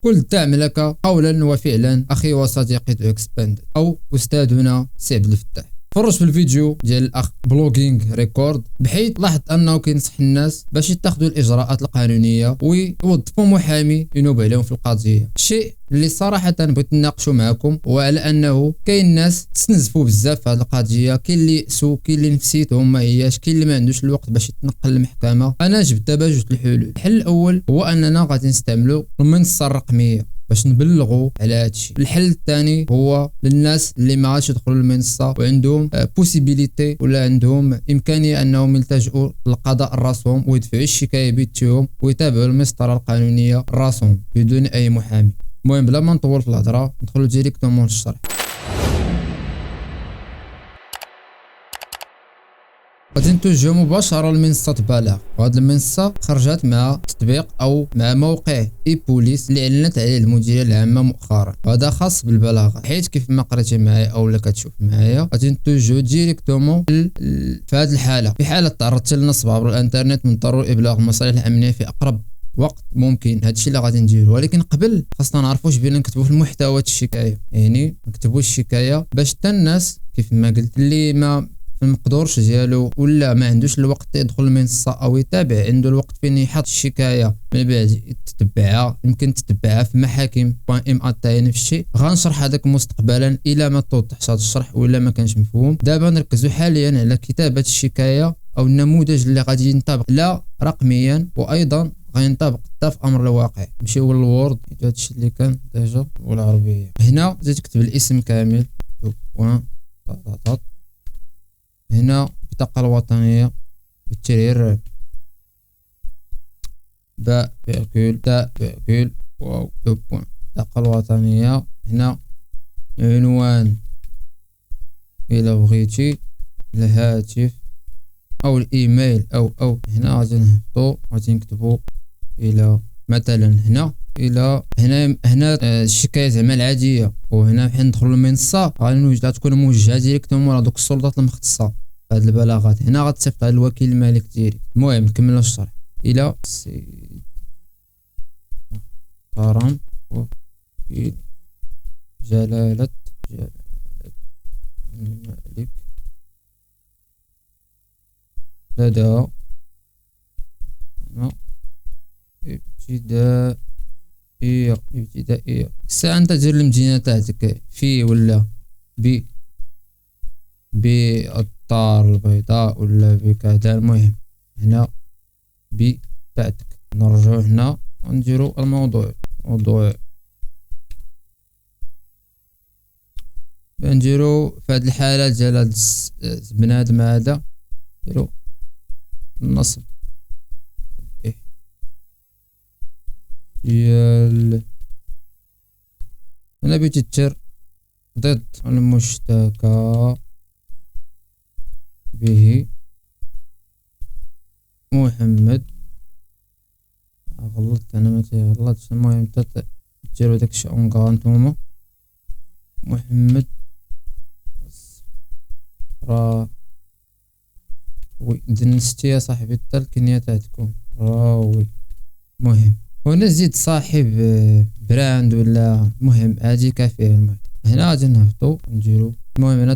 كل الدعم لك قولا وفعلا أخي وصديقي دو اكسباند أو أستاذنا سي عبد الفتاح. تفرج في الفيديو ديال الاخ بلوغينغ ريكورد بحيث لاحظ انه كينصح الناس باش يتخذوا الاجراءات القانونيه ويوظفوا محامي ينوب عليهم في القضيه. الشيء اللي صراحه بغيت نناقشوا معكم وعلى انه كاين ناس تستنزفوا بزاف في هذه القضيه، كاين اللي سو كاين اللي نفسيتهم ما هياش، كاين اللي ما عندوش الوقت باش يتنقل للمحكمه. انا جبت دابا جوج الحلول. الحل الاول هو اننا غادي نستعملوا المنصه الرقميه باش نبلغوا على هادشي. الحل الثاني هو للناس اللي ما غاديش يدخلوا المنصه وعندهم بوسيبيليتي ولا عندهم امكانيه انهم يلتجؤوا للقضاء راسهم ويدفعوا الشكايه بيدهم ويتابعوا المسطره القانونيه راسهم بدون اي محامي. المهم بلا ما نطول في الهضره ندخلوا ديريكتومون للشرح. غادي نتوجهوا مباشره لمنصه بلاغ، وهاد المنصه خرجت مع تطبيق او مع موقع اي بوليس اللي اعلنت عليه المديريه العامه مؤخرا، وهذا خاص بالبلاغه. حيت كيف ما قريتي معايا او لا كتشوف معايا غادي نتوجهوا ديريكتومون في هذه الحاله. في حاله تعرضت للنصب عبر الانترنت من ضروري ابلاغ المصالح الامنيه في اقرب وقت ممكن. هادشي اللي غادي نديرو، ولكن قبل خاصنا نعرفوا اش بينا نكتبوا في المحتوى الشكايه. يعني نكتبوا الشكايه باش حتى الناس كيف ما قلت اللي ما المقدورش ديالو ولا ما عندوش الوقت يدخل المنصه او يتابع، عنده الوقت فين يحط الشكايه من بعد يتتبعها. يمكن تتبعها في محاكم ام اتاي نفس الشيء. غنشرح هذاك مستقبلا الى ما توضحش هذا الشرح ولا ما كانش مفهوم. دابا نركزوا حاليا على كتابه الشكايه او النموذج اللي غادي ينطبق لا رقميا وايضا غينطبق حتى في امر الواقع. نمشيو للوورد، هادشي اللي كان ديجا والعربيه. هنا زيد تكتب الاسم كامل بوان طاطاط. هنا البطاقة الوطنية بالترير باء فيركول تاء فيركول واو دو بوان. البطاقة الوطنية. هنا عنوان إلا بغيتي، الهاتف أو الإيميل أو هنا غادي نهبطو غادي نكتبو إلى مثلا هنا الشكاية زعما العادية. وهنا حين ندخلو للمنصة غتكون موجهة ديريكتومون لهادوك السلطات المختصة هاد البلاغات. هنا غتصيفط على الوكيل المالك ديريكت. المهم نكملو الشرح. الى سيد محترم وكيل جلالة الملك لدى ابتدائية. الساعة انت دير المدينة تاعتك في ولا بالدار البيضاء ولا بكذا. المهم هنا تاعتك. نرجعو هنا ونديرو الموضوع. نديرو في هاد الحالة ديال هاد بنادم هذا نديرو النصب ديال هنا بتتر ضد المشتكى به محمد. غلطت انا ما تغلطش. المهم ديرو داكشي اونكا نتوما محمد راوي. دنستي يا صاحبي حتى الكنية تاعتكم راوي. مهم هنا زيد صاحب براند ولا مهم هادي كافيه. المهم هنا غادي نهبطو نديرو. المهم هنا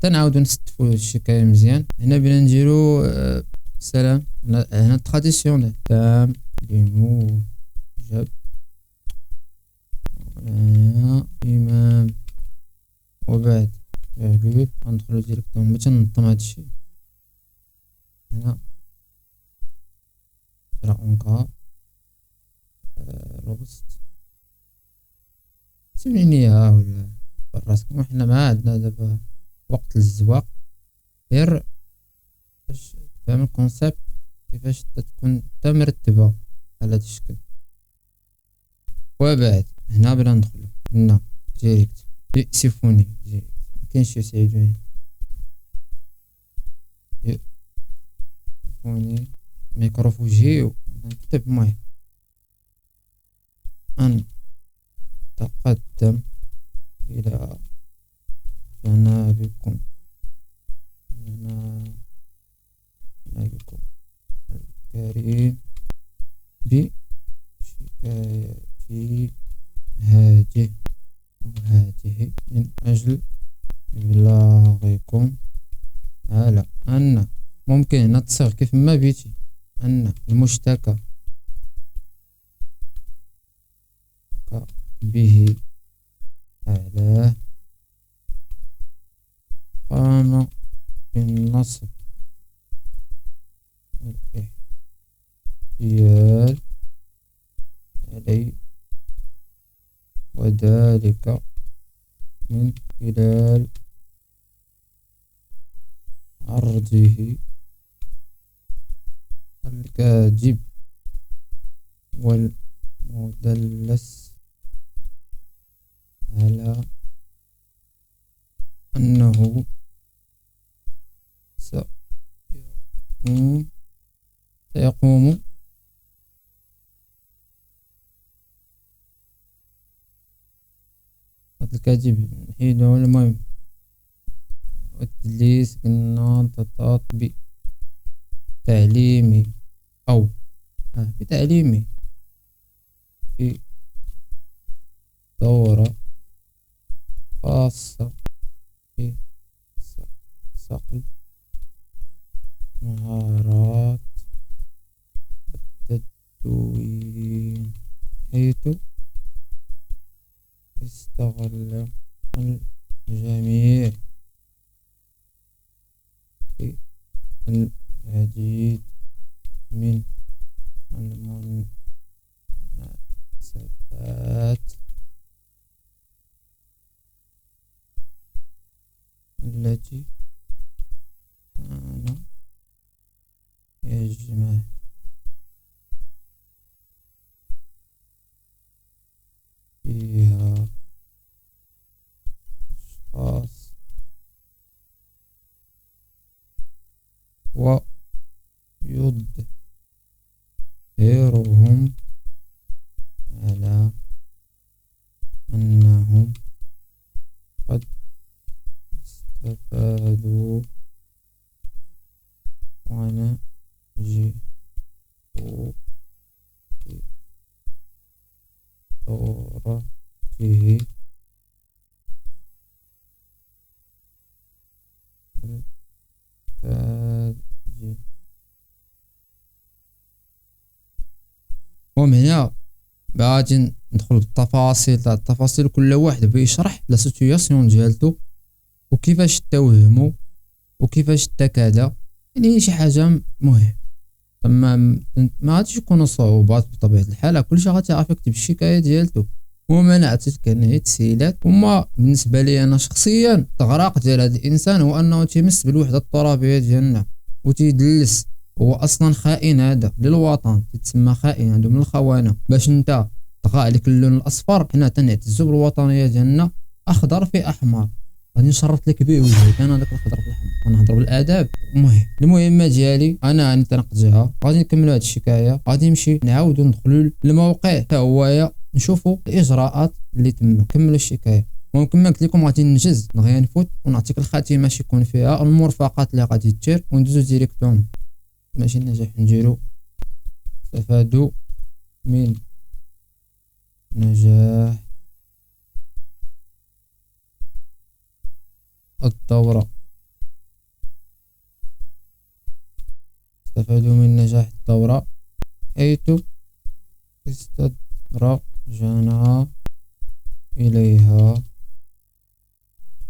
تنعاودو نستفو الشكاية مزيان. هنا بنا نديرو سلام. هنا تراديسيونيل تام لموجب إمام وبعد فيرغول. غندخلو ديريكتومون باش ننظم هادشي. هنا راه اونكا روبست سمينيها ولا براسكم. وحنا ما عندنا دابا وقت للزواق، غير باش فهم الكونسيبت كيفاش تكون حتى مرتبة على هاد الشكل. وبعد هنا بلا ندخلو هنا ديريكت سيفوني مكاينش يساعدوني. سيفوني ميكروفوجي نكتب. المهم أن تقدم إلى جنابكم الكريم بشكايتي أجل إبلاغكم على أن ممكن هنا تصيغ كيف ما بيتي أن المشتكى به علاه قام بالنصب والاحتيال عليه وذلك من خلال عرضه الكاذب والمدلس على أنه سيقوم هذا الكاذب نحيدو. المهم والتدليس قلنا بتعليمي أو بتعليمي في دورة خاصة في صقل مهارات التدوين، حيث استغل الجميع في العديد من المناسبات التي كان يجمع فيها أشخاص ويظهرهم على أنهم قد استفادوا ونجحوا في دورته الكاذبة. ومن هنا غادي ندخل بالتفاصيل تاع التفاصيل، كل واحد بيشرح لا سيتوياسيون ديالتو وكيفاش توهمو وكيفاش كذا، يعني شي حاجه مهم. ما غاديش يكونوا صعوبات بطبيعه الحال، كلشي غتعرف يكتب الشكايه ديالتو. وما نعتقد كان هي تسهيلات. وما بالنسبه لي انا شخصيا التغراق ديال هذا الانسان هو انه تيمس بالوحده الترابيه ديالنا وتيدلس. هو اصلا خائن، هذا للوطن تتسمى خائن، عنده من الخونه باش انت طغى عليك اللون الاصفر. حنا تنعتزوا بالوطنيه ديالنا، اخضر في احمر، غادي نشرط لك به وجهك انا داك الخضر في الاحمر، غنهضر بالاداب. المهمه ديالي انا نتناقضها، غادي نكملوا هذه الشكايه، غادي نمشي نعاودوا ندخلوا للموقع حتى هويا نشوفوا الاجراءات اللي تم نكملوا الشكايه. ممكن ما قلت لكم غادي ننجز دغيا نفوت ونعطيك الخاتمه اش يكون فيها المرفقات اللي غادي دير وندوزو ديريكتوم. ماشي النجاح نديرو استفادوا من نجاح الدورة، استفادوا من نجاح الدورة حيث استدرجنا إليها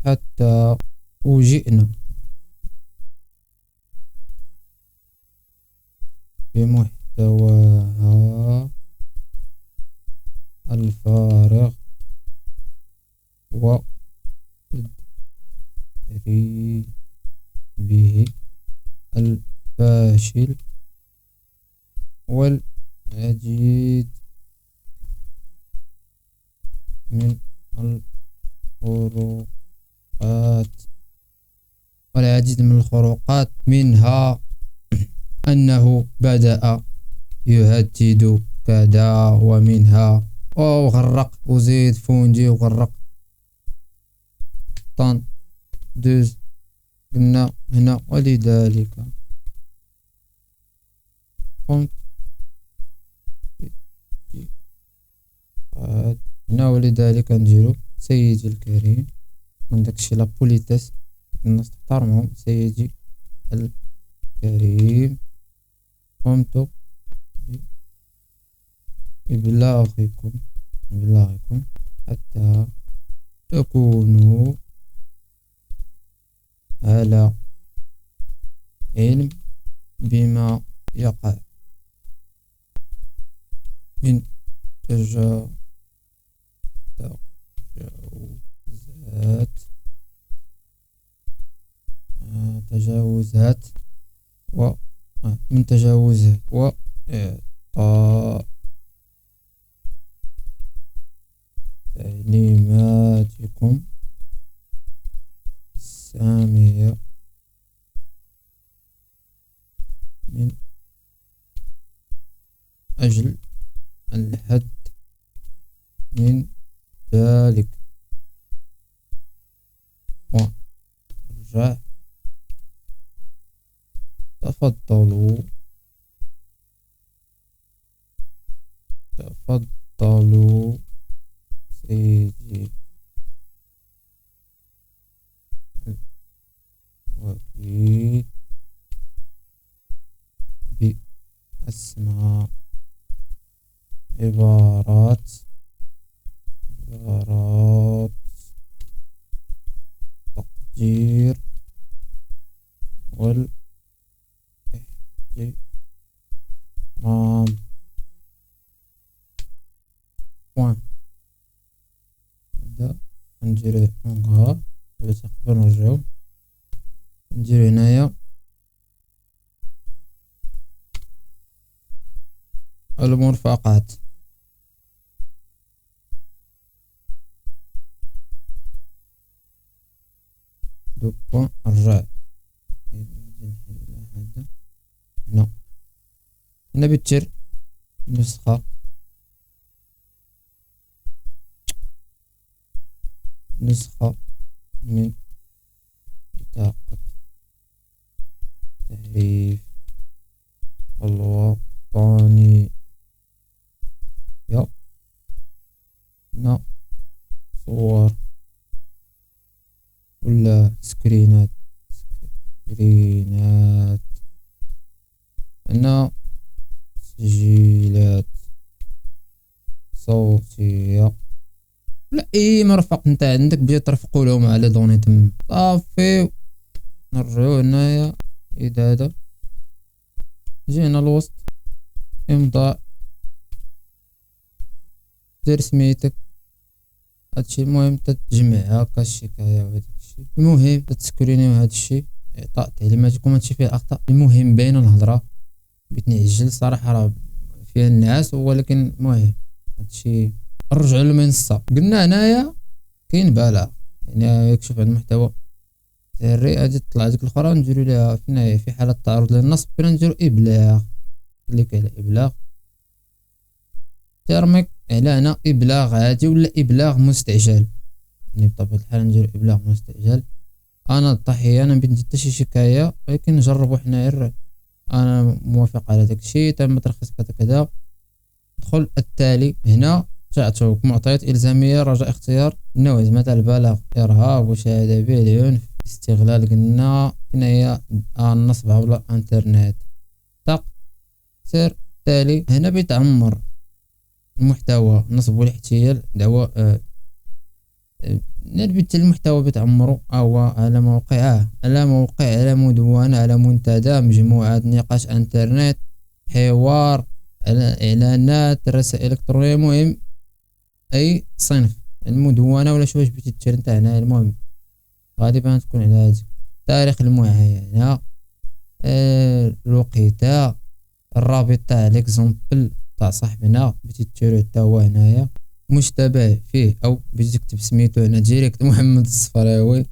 حتى فوجئنا بمحتواها الفارغ وتدريبه الفاشل والعديد من الخروقات منها أنه بدأ يهدد كذا، ومنها وغرق وزيد فوندي وغرق طن دوز قلنا هنا. ولذلك قمت هنا، ولذلك نديرو سيدي الكريم من داكشي لا بوليتيس، الناس تحترمهم. سيدي الكريم، قمت بإبلاغكم حتى تكونوا على علم بما يقع من تجاوزات وإعطاء تعليماتكم السامية من أجل الحد من ذلك، ورجع تفضلوا سيدي الوكيل بأسماء عبارات التقدير والاحترام. نبدأ ندير اونغا باش قبل نرجعو ندير هنايا المرفقات. دوبا نرجع هنا بتر نسخة من بطاقة التعريف الوطني. هنا صور ولا سكرينات هنا تسجيلات صوتية ولا اي مرفق نتا عندك بجي ترفقوا لهم على دوني تما صافي. نرجعو هنايا إعداد، نجي هنا الوسط امضاء، دير سميتك هادشي. المهم تتجمع هكا الشكاية وهداك الشي. المهم تتسكرينيو هادشي، اعطاء تعليماتكم هادشي فيه اخطاء. المهم باينه الهضره بتنعجل صراحه راه فيها النعاس، ولكن المهم هادشي. نرجعو للمنصه. قلنا هنايا كاين بلاغ، يعني يكشف عن المحتوى سري. غادي تطلع ديك الاخرى نديرو ليها فين في حاله تعرض للنصب، بغينا نديرو ابلاغ. كليك على ابلاغ، تيرميك على هنا ابلاغ عادي ولا ابلاغ مستعجل. يعني بطبيعه الحال نديرو ابلاغ مستعجل. انا الضحيه، انا مبغيت ندير حتى شي شكايه، ولكن نجربو حنايا. انا موافق على داكشي، تم ترخيص كذا كذا. ندخل التالي هنا تعطوك معطيات الزاميه، رجاء اختيار نوع مثلا البلاغ، ارهاب، وشهاده به العنف، استغلال. قلنا هنايا النصب عبر الانترنت. طق سير التالي. هنا بيتعمر المحتوى نصب والاحتيال دعوة نربط المحتوى بتعمره أو على موقع على مدونة على منتدى مجموعات نقاش انترنت حوار على اعلانات رسائل الكترونية. المهم اي صنف المدونة ولا شواش بغيتي دير نتا هنا. المهم غالبا تكون على هادي تاريخ المعاينة، الوقيته، الرابط تاع ليكزومبل تاع صاحبنا بغيتي ديرو حتى هو هنايا، مشتبه فيه او بغيتي تكتب سميتو هنا ديريكت محمد الصفراوي،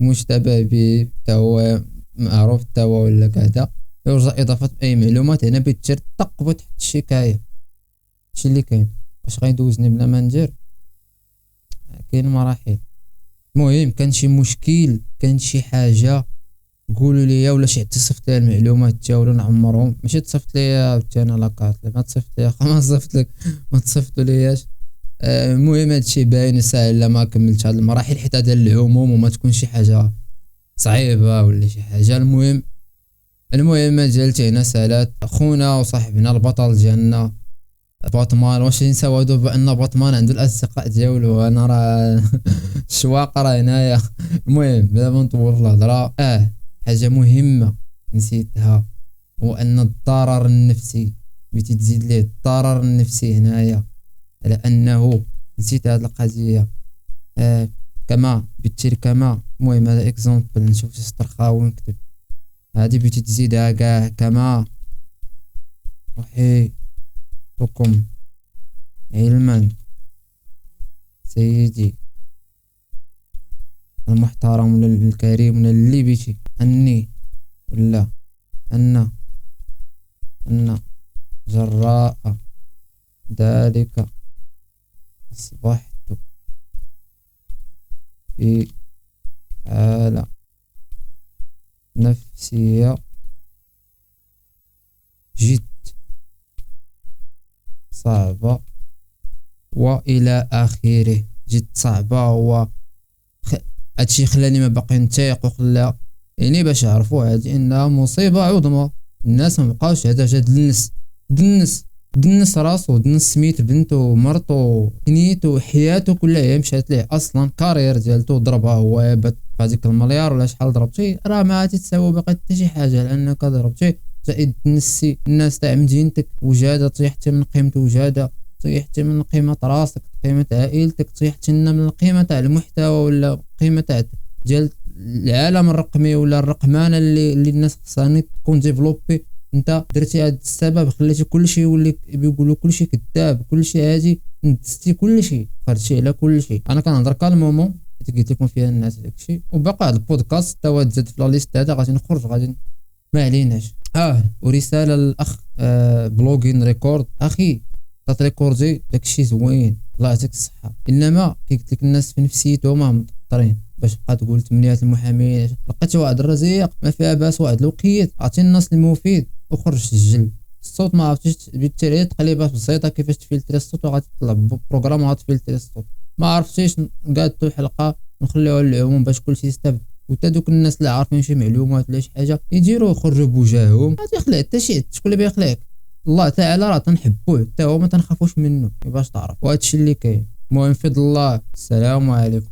مشتبه به حتى هو معروف حتى هو ولا كذا. يرجى اضافه اي معلومات هنا بتشير طق بتحط الشكايه. هادشي اللي كاين. واش غيدوزني بلا ما ندير؟ كاين مراحل. المهم كان شي مشكل، كان شي حاجه قولوا لي ولا شي تصيفط لي المعلومات تاعو نعمرهم. ماشي تصيفط لي انا لاكارت، ما تصيفط لي ما صيفط لك، ما تصيفطوا لياش. المهم هادشي باين وساهل الا ما كملتش هاد المراحل حيت هذا العموم وما تكون شي حاجه صعيبه ولا شي حاجه. المهم جالتي هنا سالات خونا وصاحبنا البطل ديالنا باتمان. واش نساو هادو بان باتمان عنده الاصدقاء ديالو؟ انا راه الشواق راه هنايا. المهم بلا ما نطول في الهضره، حاجه مهمه نسيتها، هو ان الضرر النفسي بغيتي تزيد ليه الضرر النفسي هنايا، على انه نسيت هاد القضيه. كما بالتالي كما المهم هذا اكزومبل نشوف شي سطر خاوي نكتب هادي بغيتي تزيدها كاع. كما أحيطكم علما سيدي المحترم الكريم اللي بيتي أني ولا أن جراء ذلك أصبحت في حالة نفسية جد صعبة وإلى آخره. جد صعبة هادشي خلاني ما باقي نتايق وخلا يعني باش يعرفوا هادي انها مصيبة عظمى. الناس ما بقاوش هاد دنس راسو، دنس سميت بنتو مرتو كنيتو حياتو كلها هي مشات ليه اصلا. كارير ديالتو ضربها هو بهذيك المليار ولا شحال ضربتي راه ما عادي تساوي باقي حتى شي حاجه لانك ضربتي. زائد تنسي الناس تاع مدينتك وجاده، طيحتي من قيمه وجاده، طيحتي من قيمه راسك، قيمه عائلتك، طيحتي من القيمه تاع المحتوى ولا قيمه تاع ديال العالم الرقمي ولا الرقمنه اللي الناس خصها تكون ديفلوبي. انت درتي هذا السبب خليتي كلشي يولي بيقولوا كلشي كذاب، كلشي هادي ندستي كلشي، خرجتي على كلشي. انا كنهضر كالمومون حيت قلت لكم فيها الناس داكشي، وباقي هذا البودكاست تا هو تزاد في لا ليست هذا غادي نخرج غادي ما عليناش. ورساله للاخ بلوغين ريكورد، اخي تريكوردي داكشي زوين الله يعطيك الصحه، انما كي قلت لك الناس في نفسيتهم مضطرين باش بقى تقول تمنيات المحامين. لقيت واحد الرزيق ما فيها باس، واحد الوقيت عطي الناس المفيد وخرج سجل الصوت. ما عرفتيش بالتالي تقليبات بسيطه كيفاش تفلتري الصوت وغادي تطلع بروغرام وغتفلتري الصوت. ما عرفتيش قادتو حلقه نخليوها للعموم باش كلشي يستافد، وتا دوك الناس اللي عارفين شي معلومات ولا شي حاجه يديروا يخرجوا بوجههم. ما تيخلع حتى شي، شكون اللي بيخلعك؟ الله تعالى راه تنحبوه حتى هو ما تنخافوش منه باش تعرف، وهادشي اللي كاين. المهم فضل الله، السلام عليكم.